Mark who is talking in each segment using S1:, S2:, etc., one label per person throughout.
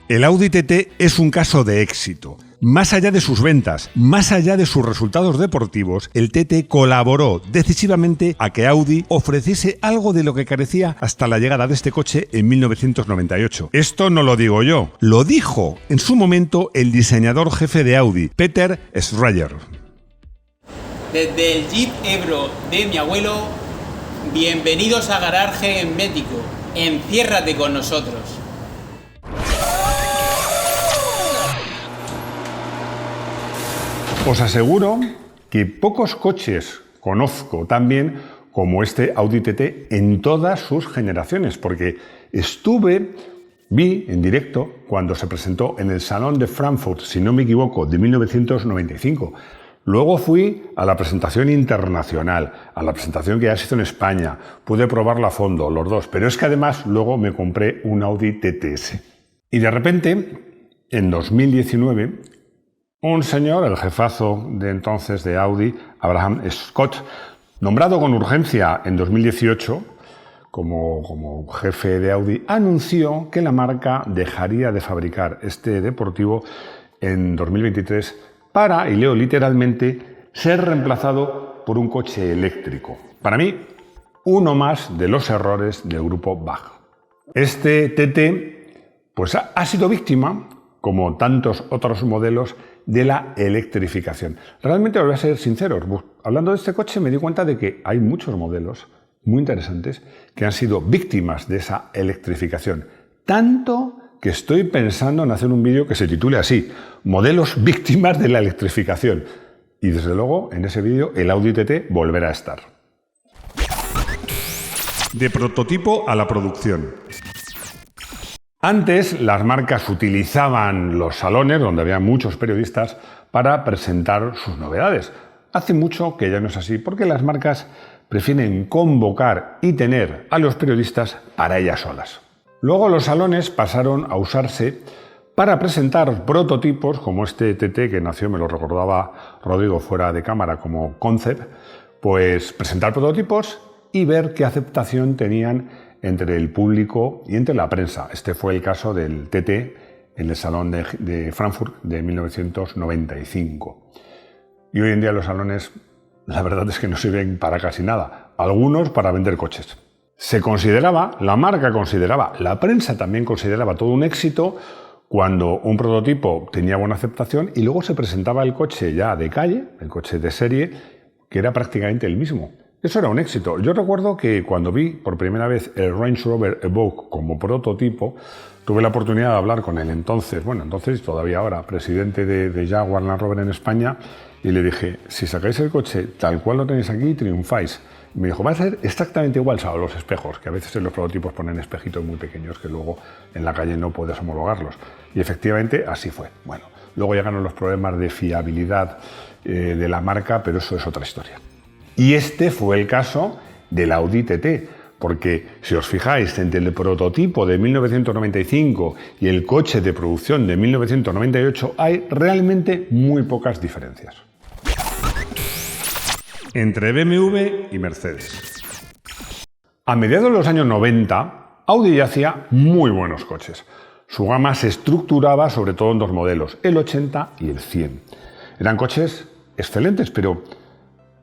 S1: El Audi TT es un caso de éxito. Más allá de sus ventas, más allá de sus resultados deportivos, el TT colaboró decisivamente a que Audi ofreciese algo de lo que carecía hasta la llegada de este coche en 1998. Esto no lo digo yo, lo dijo en su momento el diseñador jefe de Audi, Peter Schrager.
S2: Desde el Jeep Ebro de mi abuelo, bienvenidos a Garaje Hermético. Enciérrate con nosotros.
S1: Os aseguro que pocos coches conozco tan bien como este Audi TT en todas sus generaciones, porque vi en directo cuando se presentó en el Salón de Frankfurt, si no me equivoco, de 1995. Luego fui a la presentación internacional, a la presentación que ya se hizo en España, pude probarla a fondo, los dos, pero es que además luego me compré un Audi TTS. Y de repente, en 2019, un señor, el jefazo de entonces de Audi, Abraham Scott, nombrado con urgencia en 2018 como jefe de Audi, anunció que la marca dejaría de fabricar este deportivo en 2023 para, y leo literalmente, ser reemplazado por un coche eléctrico. Para mí, uno más de los errores del grupo BAG. Este TT pues, ha sido víctima, como tantos otros modelos, de la electrificación. Realmente os voy a ser sinceros, hablando de este coche me di cuenta de que hay muchos modelos muy interesantes que han sido víctimas de esa electrificación. Tanto que estoy pensando en hacer un vídeo que se titule así, Modelos víctimas de la electrificación. Y desde luego, en ese vídeo, el Audi TT volverá a estar. De prototipo a la producción. Antes, las marcas utilizaban los salones, donde había muchos periodistas, para presentar sus novedades. Hace mucho que ya no es así, porque las marcas prefieren convocar y tener a los periodistas para ellas solas. Luego los salones pasaron a usarse para presentar prototipos, como este TT que nació, me lo recordaba Rodrigo fuera de cámara, como concept, pues presentar prototipos y ver qué aceptación tenían entre el público y entre la prensa. Este fue el caso del TT en el Salón de Frankfurt de 1995. Y hoy en día los salones, la verdad es que no sirven para casi nada. Algunos para vender coches. La marca consideraba, la prensa también consideraba todo un éxito cuando un prototipo tenía buena aceptación y luego se presentaba el coche ya de calle, el coche de serie, que era prácticamente el mismo. Eso era un éxito. Yo recuerdo que cuando vi por primera vez el Range Rover Evoque como prototipo, tuve la oportunidad de hablar con el entonces todavía ahora, presidente de Jaguar Land Rover en España, y le dije, si sacáis el coche tal cual lo tenéis aquí, triunfáis. Y me dijo, va a ser exactamente igual, salvo los espejos, que a veces en los prototipos ponen espejitos muy pequeños que luego en la calle no puedes homologarlos. Y efectivamente así fue. Bueno, luego llegaron los problemas de fiabilidad de la marca, pero eso es otra historia. Y este fue el caso del Audi TT, porque si os fijáis, entre el prototipo de 1995 y el coche de producción de 1998 hay realmente muy pocas diferencias. Entre BMW y Mercedes. A mediados de los años 90, Audi ya hacía muy buenos coches. Su gama se estructuraba sobre todo en dos modelos, el 80 y el 100. Eran coches excelentes, pero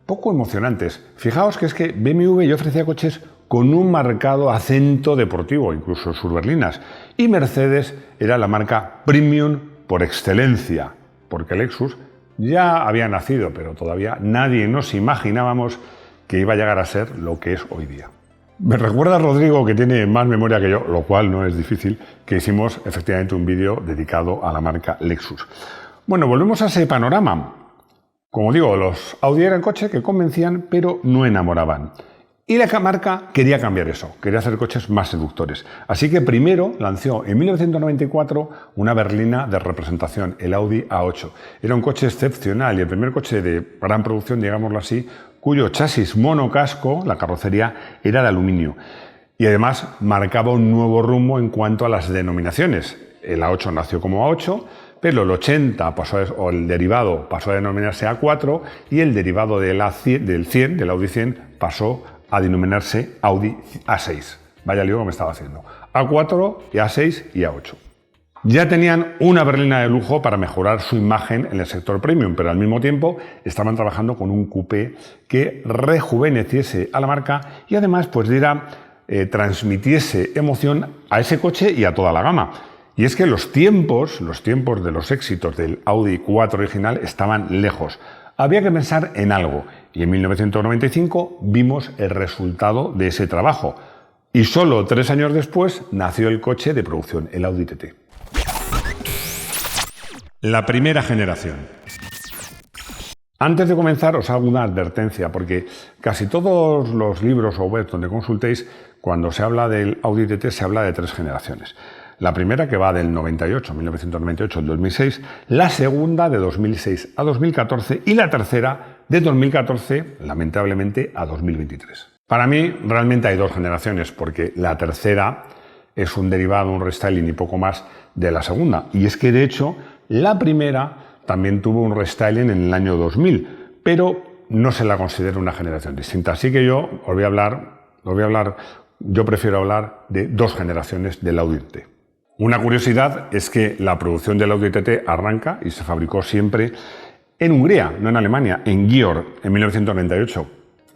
S1: poco emocionantes. Fijaos que es que BMW ya ofrecía coches con un marcado acento deportivo, incluso sus berlinas, y Mercedes era la marca premium por excelencia, porque Lexus ya había nacido, pero todavía nadie nos imaginábamos que iba a llegar a ser lo que es hoy día. Me recuerda Rodrigo, que tiene más memoria que yo, lo cual no es difícil, que hicimos efectivamente un vídeo dedicado a la marca Lexus. Bueno, volvemos a ese panorama. Como digo, los Audi eran coches que convencían, pero no enamoraban. Y la marca quería cambiar eso, quería hacer coches más seductores. Así que primero lanzó en 1994 una berlina de representación, el Audi A8. Era un coche excepcional y el primer coche de gran producción, digámoslo así, cuyo chasis monocasco, la carrocería, era de aluminio. Y además marcaba un nuevo rumbo en cuanto a las denominaciones. El A8 nació como A8, pero el 80 el derivado pasó a denominarse A4 y el derivado del Audi 100, pasó a denominarse Audi A6. Vaya lío que me estaba haciendo. A4, y A6 y A8. Ya tenían una berlina de lujo para mejorar su imagen en el sector premium, pero al mismo tiempo estaban trabajando con un coupé que rejuveneciese a la marca y además pues transmitiese emoción a ese coche y a toda la gama. Y es que los tiempos de los éxitos del Audi 4 original estaban lejos. Había que pensar en algo y en 1995 vimos el resultado de ese trabajo. Y solo 3 años después nació el coche de producción, el Audi TT. La primera generación. Antes de comenzar os hago una advertencia, porque casi todos los libros o webs donde consultéis, cuando se habla del Audi TT se habla de 3 generaciones. La primera que va del 1998 al 2006, la segunda de 2006 a 2014 y la tercera de 2014, lamentablemente, a 2023. Para mí realmente hay 2 generaciones, porque la tercera es un derivado, un restyling y poco más de la segunda. Y es que de hecho la primera también tuvo un restyling en el año 2000, pero no se la considera una generación distinta. Así que yo prefiero hablar de 2 generaciones del Audi TT. Una curiosidad es que la producción del Audi TT arranca y se fabricó siempre en Hungría, no en Alemania, en Győr, en 1998.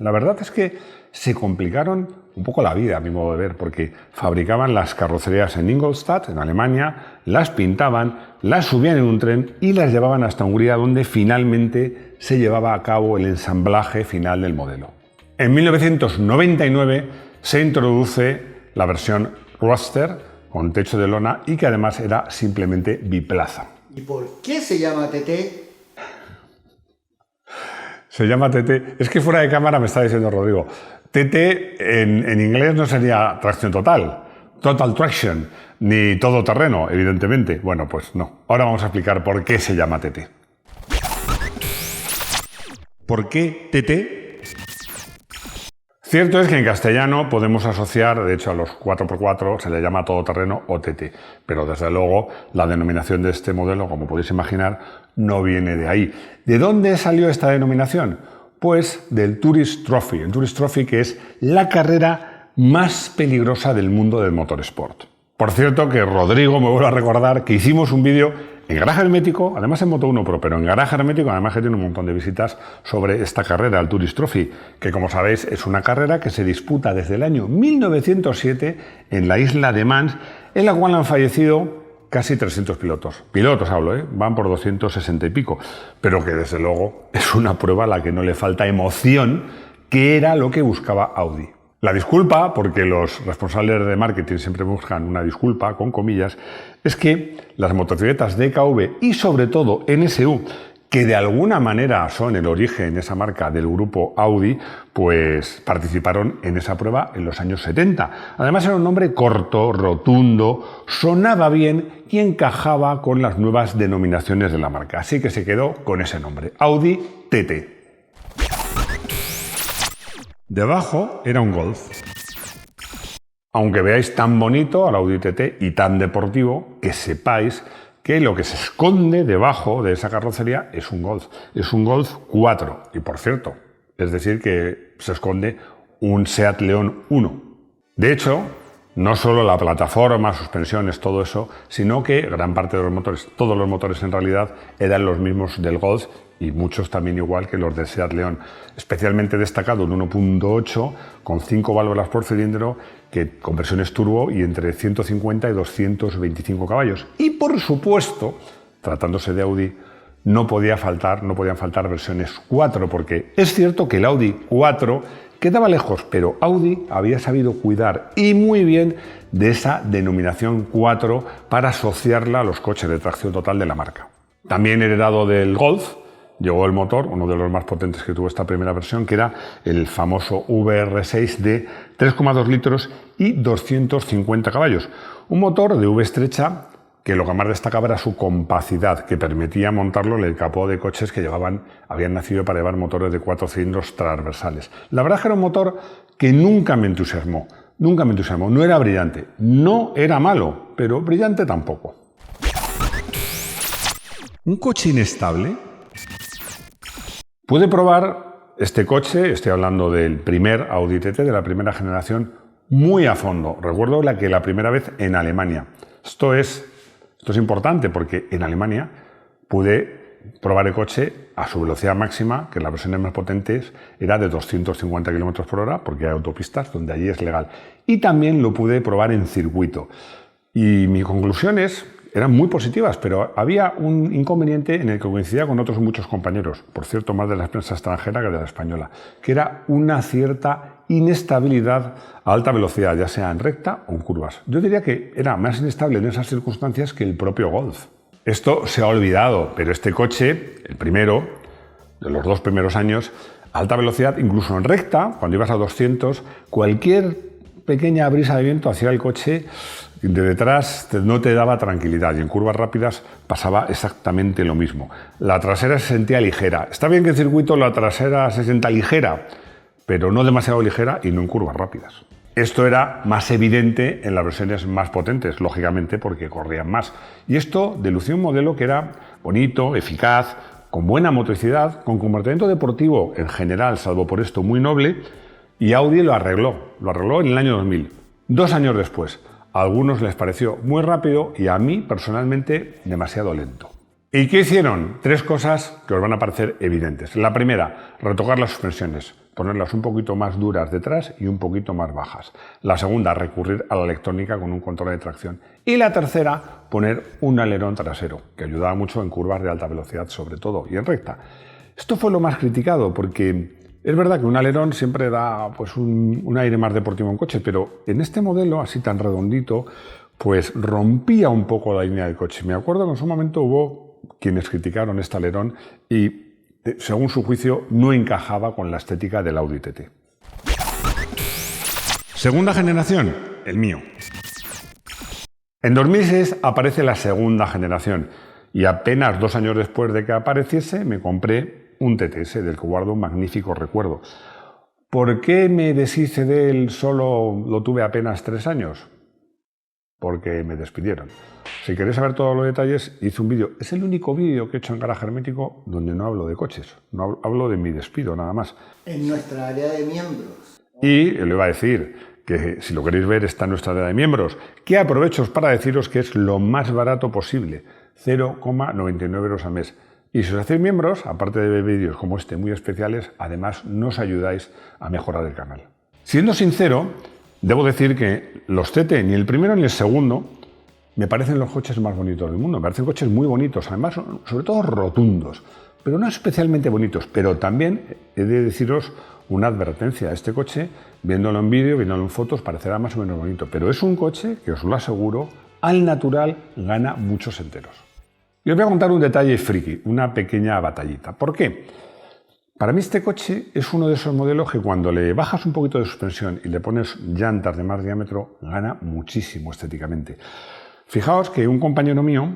S1: La verdad es que se complicaron un poco la vida, a mi modo de ver, porque fabricaban las carrocerías en Ingolstadt, en Alemania, las pintaban, las subían en un tren y las llevaban hasta Hungría, donde finalmente se llevaba a cabo el ensamblaje final del modelo. En 1999 se introduce la versión Roadster con techo de lona y que además era simplemente biplaza.
S3: ¿Y por qué se llama TT?
S1: Se llama TT. Es que fuera de cámara me está diciendo Rodrigo. TT en inglés no sería tracción total, total traction, ni todoterreno, evidentemente. Bueno, pues no. Ahora vamos a explicar por qué se llama TT. ¿Por qué TT? Cierto es que en castellano podemos asociar, de hecho a los 4x4 se le llama todoterreno o TT, pero desde luego la denominación de este modelo, como podéis imaginar, no viene de ahí. ¿De dónde salió esta denominación? Pues del Tourist Trophy. El Tourist Trophy, que es la carrera más peligrosa del mundo del motorsport. Por cierto que Rodrigo me vuelve a recordar que hicimos un vídeo en Garaje Hermético, además en Moto1 Pro, pero en Garaje Hermético, además que tiene un montón de visitas sobre esta carrera, el Tourist Trophy, que como sabéis es una carrera que se disputa desde el año 1907 en la isla de Mans, en la cual han fallecido casi 300 pilotos. Pilotos hablo, van por 260 y pico, pero que desde luego es una prueba a la que no le falta emoción, que era lo que buscaba Audi. La disculpa, porque los responsables de marketing siempre buscan una disculpa, con comillas, es que las motocicletas DKV y sobre todo NSU, que de alguna manera son el origen, esa marca del grupo Audi, pues participaron en esa prueba en los años 70. Además era un nombre corto, rotundo, sonaba bien y encajaba con las nuevas denominaciones de la marca. Así que se quedó con ese nombre, Audi TT. Debajo era un Golf. Aunque veáis tan bonito al Audi TT y tan deportivo, que sepáis que lo que se esconde debajo de esa carrocería es un Golf. Es un Golf 4. Y por cierto, es decir que se esconde un Seat León 1. De hecho, no solo la plataforma, suspensiones, todo eso, sino que gran parte de los motores, todos los motores en realidad, eran los mismos del Golf y muchos también igual que los del Seat León. Especialmente destacado un 1.8 con 5 válvulas por cilindro, que con versiones turbo y entre 150 y 225 caballos. Y por supuesto, tratándose de Audi, no podían faltar versiones 4, porque es cierto que el Audi 4 quedaba lejos, pero Audi había sabido cuidar y muy bien de esa denominación 4 para asociarla a los coches de tracción total de la marca. También heredado del Golf, llegó el motor, uno de los más potentes que tuvo esta primera versión, que era el famoso VR6 de 3,2 litros y 250 caballos. Un motor de V estrecha que lo que más destacaba era su compacidad, que permitía montarlo en el capó de coches que habían nacido para llevar motores de 4 cilindros transversales. La verdad es que era un motor que nunca me entusiasmó, no era brillante, no era malo, pero brillante tampoco. ¿Un coche inestable? Pude probar este coche, estoy hablando del primer Audi TT, de la primera generación, muy a fondo. Recuerdo la primera vez en Alemania. Esto Esto es importante porque en Alemania pude probar el coche a su velocidad máxima, que en las versiones más potentes era de 250 km por hora, porque hay autopistas donde allí es legal. Y también lo pude probar en circuito. Y mis conclusiones eran muy positivas, pero había un inconveniente en el que coincidía con otros muchos compañeros, por cierto, más de la prensa extranjera que de la española, que era una cierta inestabilidad a alta velocidad, ya sea en recta o en curvas. Yo diría que era más inestable en esas circunstancias que el propio Golf. Esto se ha olvidado, pero este coche, el primero, de los 2 primeros años, a alta velocidad, incluso en recta, cuando ibas a 200, cualquier pequeña brisa de viento hacía el coche de detrás, no te daba tranquilidad, y en curvas rápidas pasaba exactamente lo mismo. La trasera se sentía ligera. Está bien que en circuito la trasera se sienta ligera, pero no demasiado ligera y no en curvas rápidas. Esto era más evidente en las versiones más potentes, lógicamente porque corrían más. Y esto delució un modelo que era bonito, eficaz, con buena motricidad, con comportamiento deportivo en general, salvo por esto muy noble, y Audi lo arregló en el año 2000. 2 años después, a algunos les pareció muy rápido y a mí personalmente demasiado lento. ¿Y qué hicieron? 3 cosas que os van a parecer evidentes. La primera, retocar las suspensiones, ponerlas un poquito más duras detrás y un poquito más bajas. La segunda, recurrir a la electrónica con un control de tracción. Y la tercera, poner un alerón trasero, que ayudaba mucho en curvas de alta velocidad sobre todo y en recta. Esto fue lo más criticado porque es verdad que un alerón siempre da pues, un aire más deportivo a un coche, pero en este modelo así tan redondito, pues rompía un poco la línea del coche. Me acuerdo que en su momento hubo quienes criticaron este alerón y, según su juicio, no encajaba con la estética del Audi TT. Segunda generación, el mío. En 2006 aparece la segunda generación y apenas 2 años después de que apareciese me compré un TTS del que guardo un magnífico recuerdo. ¿Por qué me deshice de él? Solo lo tuve apenas 3 años. Porque me despidieron. Si queréis saber todos los detalles, hice un vídeo. Es el único vídeo que he hecho en Garaje Hermético donde no hablo de coches. No hablo de mi despido, nada más.
S3: En nuestra área de miembros.
S1: Y le iba a decir que si lo queréis ver está en nuestra área de miembros, que aprovecho para deciros que es lo más barato posible. 0,99 euros al mes. Y si os hacéis miembros, aparte de ver vídeos como este muy especiales, además nos ayudáis a mejorar el canal. Siendo sincero, debo decir que los TT, ni el primero ni el segundo, me parecen los coches más bonitos del mundo. Me parecen coches muy bonitos, además, sobre todo rotundos, pero no especialmente bonitos. Pero también he de deciros una advertencia. Este coche, viéndolo en vídeo, viéndolo en fotos, parecerá más o menos bonito, pero es un coche que, os lo aseguro, al natural gana muchos enteros. Y os voy a contar un detalle friki, una pequeña batallita. ¿Por qué? Para mí este coche es uno de esos modelos que cuando le bajas un poquito de suspensión y le pones llantas de más diámetro, gana muchísimo estéticamente. Fijaos que un compañero mío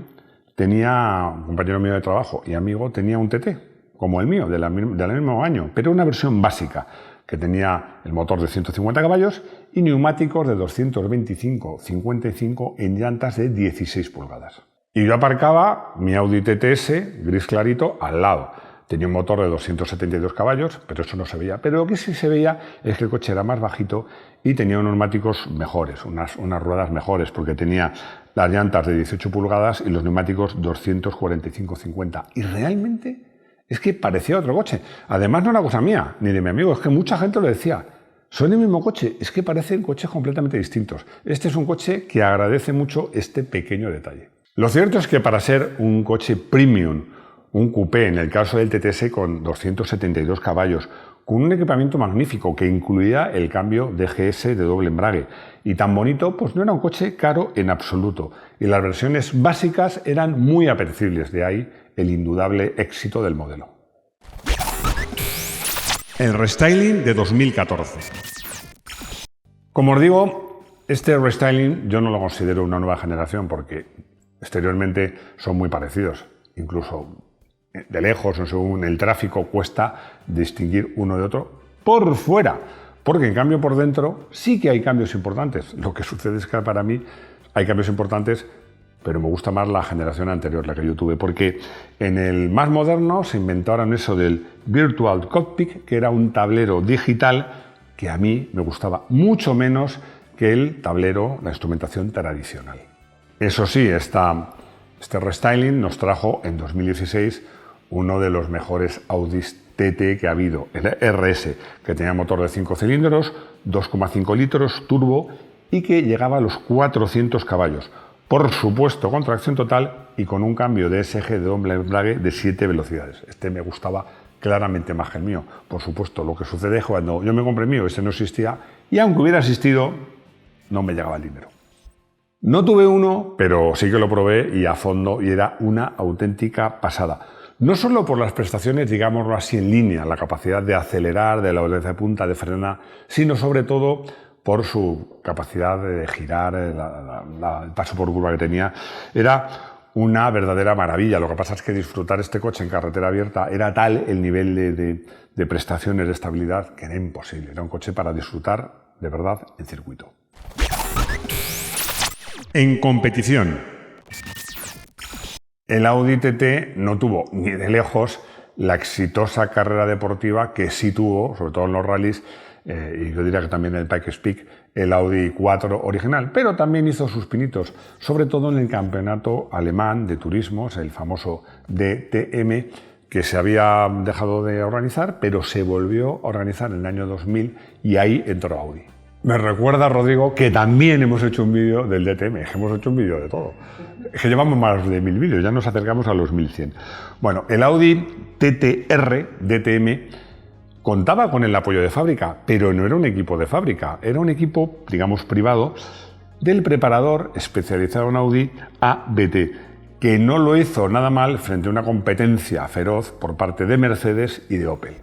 S1: de trabajo y amigo, tenía un TT, como el mío, del mismo año, pero una versión básica, que tenía el motor de 150 caballos y neumáticos de 225-55 en llantas de 16 pulgadas. Y yo aparcaba mi Audi TTS gris clarito al lado. Tenía un motor de 272 caballos, pero eso no se veía. Pero lo que sí se veía es que el coche era más bajito y tenía unos neumáticos mejores, unas ruedas mejores, porque tenía las llantas de 18 pulgadas y los neumáticos 245-50. Y realmente es que parecía otro coche. Además, no era cosa mía, ni de mi amigo, es que mucha gente lo decía. Son el mismo coche, es que parecen coches completamente distintos. Este es un coche que agradece mucho este pequeño detalle. Lo cierto es que para ser un coche premium, un coupé, en el caso del TTS con 272 caballos, con un equipamiento magnífico que incluía el cambio DGS de doble embrague, y tan bonito, pues no era un coche caro en absoluto, y las versiones básicas eran muy apetecibles, de ahí el indudable éxito del modelo. El restyling de 2014. Como os digo, este restyling yo no lo considero una nueva generación porque exteriormente son muy parecidos, incluso de lejos, según el tráfico, cuesta distinguir uno de otro por fuera, porque en cambio por dentro sí que hay cambios importantes. Lo que sucede es que para mí hay cambios importantes, pero me gusta más la generación anterior, la que yo tuve, porque en el más moderno se inventaron eso del Virtual Cockpit, que era un tablero digital que a mí me gustaba mucho menos que el tablero, la instrumentación tradicional. Eso sí, esta Este restyling nos trajo en 2016 uno de los mejores Audis TT que ha habido, el RS, que tenía motor de 5 cilindros, 2,5 litros, turbo y que llegaba a los 400 caballos. Por supuesto, con tracción total y con un cambio de SG de doble embrague de 7 velocidades. Este me gustaba claramente más que el mío. Por supuesto, lo que sucede es cuando yo me compré el mío, ese no existía, y aunque hubiera existido, no me llegaba el dinero. No tuve uno, pero sí que lo probé y a fondo, y era una auténtica pasada. No solo por las prestaciones, digámoslo así, en línea, la capacidad de acelerar, de la velocidad de punta, de frenar, sino sobre todo por su capacidad de girar, el paso por curva que tenía. Era una verdadera maravilla. Lo que pasa es que disfrutar este coche en carretera abierta era tal el nivel de prestaciones, de estabilidad, que era imposible. Era un coche para disfrutar de verdad en circuito. En competición, el Audi TT no tuvo ni de lejos la exitosa carrera deportiva que sí tuvo, sobre todo en los rallies, y yo diría que también en el Pikes Peak, el Audi 4 original, pero también hizo sus pinitos, sobre todo en el campeonato alemán de turismos, el famoso DTM, que se había dejado de organizar, pero se volvió a organizar en el año 2000 y ahí entró Audi. Me recuerda, Rodrigo, que también hemos hecho un vídeo del DTM, hemos hecho un vídeo de todo. Es que llevamos más de 1000 vídeos, ya nos acercamos a los 1100. Bueno, el Audi TTR DTM contaba con el apoyo de fábrica, pero no era un equipo de fábrica, era un equipo, digamos, privado del preparador especializado en Audi ABT, que no lo hizo nada mal frente a una competencia feroz por parte de Mercedes y de Opel.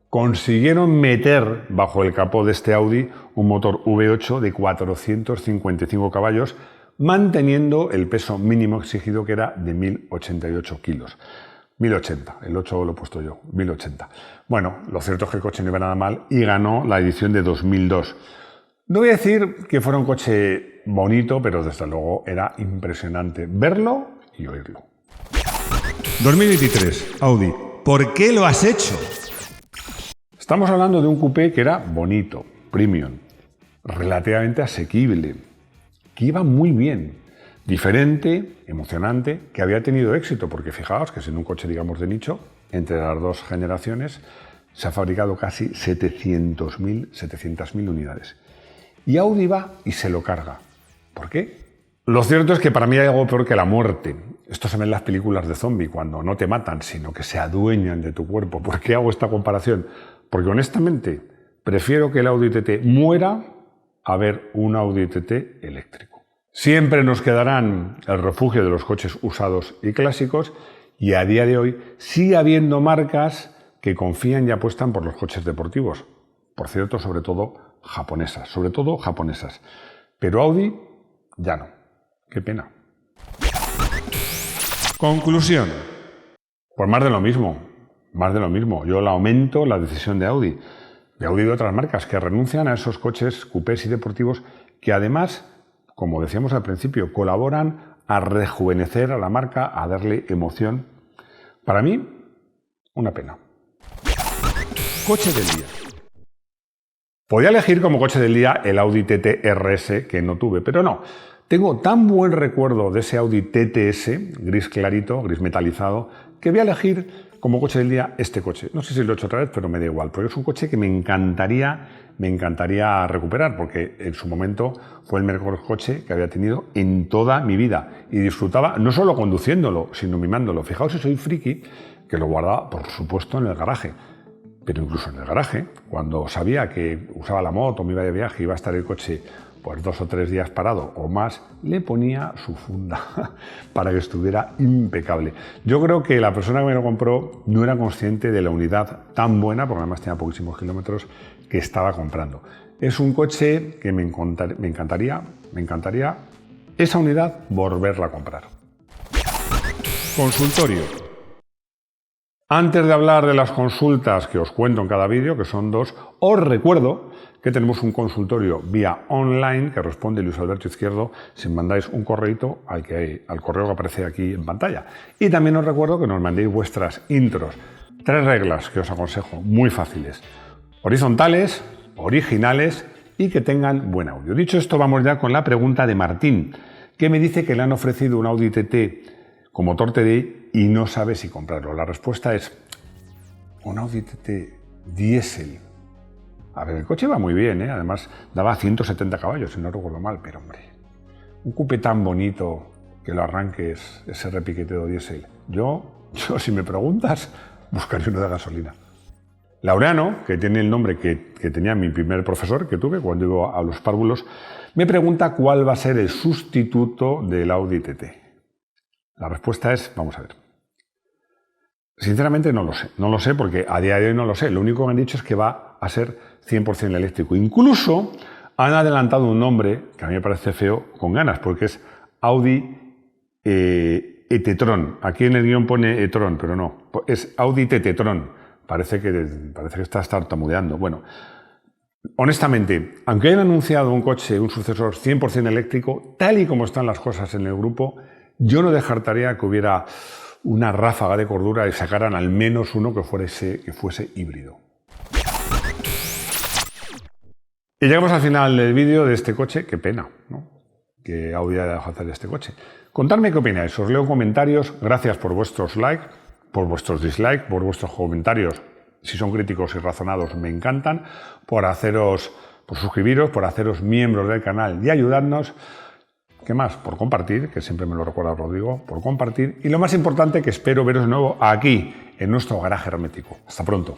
S1: Consiguieron meter bajo el capó de este Audi un motor V8 de 455 caballos, manteniendo el peso mínimo exigido, que era de 1088 kilos. 1080, el 8 lo he puesto yo, 1080. Bueno, lo cierto es que el coche no iba nada mal y ganó la edición de 2002. No voy a decir que fuera un coche bonito, pero desde luego era impresionante verlo y oírlo. 2023, Audi, ¿por qué lo has hecho? Estamos hablando de un coupé que era bonito, premium, relativamente asequible, que iba muy bien, diferente, emocionante, que había tenido éxito, porque fijaos que siendo un coche, digamos, de nicho, entre las dos generaciones se ha fabricado casi 700.000 unidades. Y Audi va y se lo carga. ¿Por qué? Lo cierto es que para mí hay algo peor que la muerte. Esto se ve en las películas de zombie, cuando no te matan, sino que se adueñan de tu cuerpo. ¿Por qué hago esta comparación? Porque honestamente prefiero que el Audi TT muera a ver un Audi TT eléctrico. Siempre nos quedarán el refugio de los coches usados y clásicos, y a día de hoy sigue habiendo marcas que confían y apuestan por los coches deportivos. Por cierto, sobre todo japonesas. Pero Audi ya no. Qué pena. Conclusión. Pues más de lo mismo. Yo lamento la decisión de Audi y de otras marcas que renuncian a esos coches coupés y deportivos que además, como decíamos al principio, colaboran a rejuvenecer a la marca, a darle emoción. Para mí, una pena. Coche del día. Podía elegir como coche del día el Audi TT RS, que no tuve, pero no. Tengo tan buen recuerdo de ese Audi TTS, gris clarito, gris metalizado, que voy a elegir como coche del día este coche. No sé si lo he hecho otra vez, pero me da igual, porque es un coche que me encantaría recuperar, porque en su momento fue el mejor coche que había tenido en toda mi vida. Y disfrutaba no solo conduciéndolo, sino mimándolo. Fijaos si soy friki, que lo guardaba, por supuesto, en el garaje. Pero incluso en el garaje, cuando sabía que usaba la moto, me iba de viaje, iba a estar el coche pues 2 o 3 días parado o más, le ponía su funda para que estuviera impecable. Yo creo que la persona que me lo compró no era consciente de la unidad tan buena, porque además tenía poquísimos kilómetros, que estaba comprando. Es un coche que me encantaría esa unidad volverla a comprar. Consultorio. Antes de hablar de las consultas que os cuento en cada vídeo, que son 2, os recuerdo que tenemos un consultorio vía online que responde Luis Alberto Izquierdo si mandáis un correíto al correo que aparece aquí en pantalla. Y también os recuerdo que nos mandéis vuestras intros. 3 reglas que os aconsejo, muy fáciles. Horizontales, originales y que tengan buen audio. Dicho esto, vamos ya con la pregunta de Martín, que me dice que le han ofrecido un Audi TT con motor TDI y no sabe si comprarlo. La respuesta es un Audi TT diésel. A ver, el coche va muy bien, ¿eh? Además daba 170 caballos, si no recuerdo mal, pero hombre, un coupé tan bonito que lo arranques, ese repiqueteo diésel. Yo, si me preguntas, buscaría uno de gasolina. Laureano, que tiene el nombre que tenía mi primer profesor que tuve cuando iba a los párvulos, me pregunta cuál va a ser el sustituto del Audi TT. La respuesta es, vamos a ver. Sinceramente no lo sé porque a día de hoy no lo sé. Lo único que han dicho es que va a ser 100% eléctrico. Incluso han adelantado un nombre que a mí me parece feo con ganas porque es Audi e-tron. Aquí en el guión pone e-tron, pero no, es Audi TT-tron. Parece que estás tartamudeando. Bueno, honestamente, aunque hayan anunciado un coche, un sucesor 100% eléctrico, tal y como están las cosas en el grupo, yo no descartaría que hubiera una ráfaga de cordura y sacaran al menos uno que fuese híbrido. Y llegamos al final del vídeo de este coche. Qué pena, ¿no?, que Audi haya dejado hacer este coche. Contadme qué opináis, os leo comentarios. Gracias por vuestros likes, por vuestros dislikes, por vuestros comentarios. Si son críticos y razonados, me encantan. Por suscribiros, por haceros miembros del canal y ayudarnos. ¿Qué más? Por compartir, que siempre me lo recuerda Rodrigo, por compartir. Y lo más importante, que espero veros de nuevo aquí, en nuestro garaje hermético. Hasta pronto.